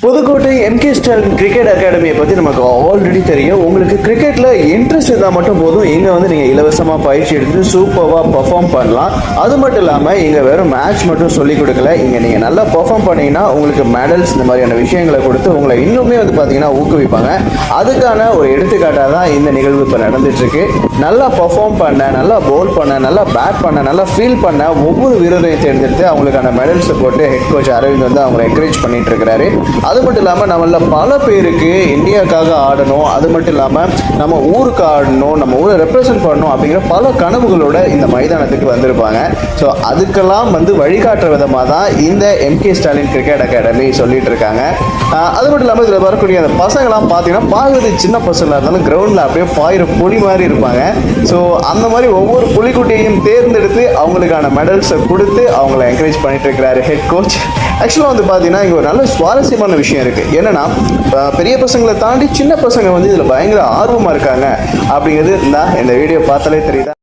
Pudukkottai MK Stalin cricket அகாடமியை பற்றி நமக்கு already தெரியும். உங்களுக்கு கிரிக்கெட்டில் இன்ட்ரெஸ்ட் இருந்தால் மட்டும் போதும், இங்கே வந்து நீங்கள் இலவசமாக பயிற்சி எடுத்து சூப்பராக பர்ஃபார்ம் பண்ணலாம். அது மட்டும் இல்லாமல் இங்கே வெறும் மேட்ச் மட்டும் சொல்லிக் கொடுக்கல, இங்கே நீங்கள் நல்லா பர்ஃபார்ம் பண்ணிங்கன்னா உங்களுக்கு மெடல்ஸ் இந்த மாதிரியான விஷயங்களை கொடுத்து உங்களை இன்னுமே வந்து பார்த்தீங்கன்னா ஊக்குவிப்பாங்க. அதுக்கான ஒரு எடுத்துக்காட்டாக தான் இந்த நிகழ்வு இப்போ நடந்துட்டுருக்கு. நல்லா பர்ஃபார்ம் பண்ண, நல்லா பவுல் பண்ண, நல்லா பேட் பண்ண, நல்லா ஃபீல் பண்ண ஒவ்வொரு வீரரையும் தேர்ந்தெடுத்து அவங்களுக்கான மெடல்ஸை போட்டு ஹெட் கோச் அரவிந்த் வந்து அவங்களை என்கரேஜ் பண்ணிட்டு இருக்கிறாரு. அது மட்டும் இல்லாமல் நம்மள பல பேருக்கு இந்தியாவுக்காக ஆடணும், அது மட்டும் இல்லாமல் நம்ம ஊருக்கு ஆடணும், நம்ம ஊரை ரெப்ரசன்ட் பண்ணணும் அப்படிங்கிற பல கனவுகளோட இந்த மைதானத்துக்கு வந்திருப்பாங்க. ஸோ அதுக்கெல்லாம் வந்து வழிகாட்டுற விதமாக தான் இந்த எம்கே ஸ்டாலின் கிரிக்கெட் அகாடமி சொல்லிட்டு இருக்காங்க. அது மட்டும் இல்லாமல் இதில் வரக்கூடிய அந்த பசங்களாம் பார்த்தீங்கன்னா பார்க்குறது சின்ன பசங்களாக இருந்தாலும் கிரவுண்டில் அப்படியே பாயிற புலி மாதிரி இருப்பாங்க. ஸோ அந்த மாதிரி ஒவ்வொரு புலிக்குட்டியையும் தேர்ந்தெடுத்து அவங்களுக்கான மெடல்ஸை கொடுத்து அவங்கள என்கரேஜ் பண்ணிட்டு இருக்கிறாரு ஹெட் கோச். ஆக்சுவலாக வந்து பார்த்தீங்கன்னா இங்கே ஒரு நல்ல சுவாரஸ்யமான விஷயம் இருக்குது. என்னென்னா பெரிய பசங்களை தாண்டி சின்ன பசங்க வந்து இதில் பயங்கர ஆர்வமாக இருக்காங்க அப்படிங்கிறது இந்த வீடியோ பார்த்தாலே தெரியுது.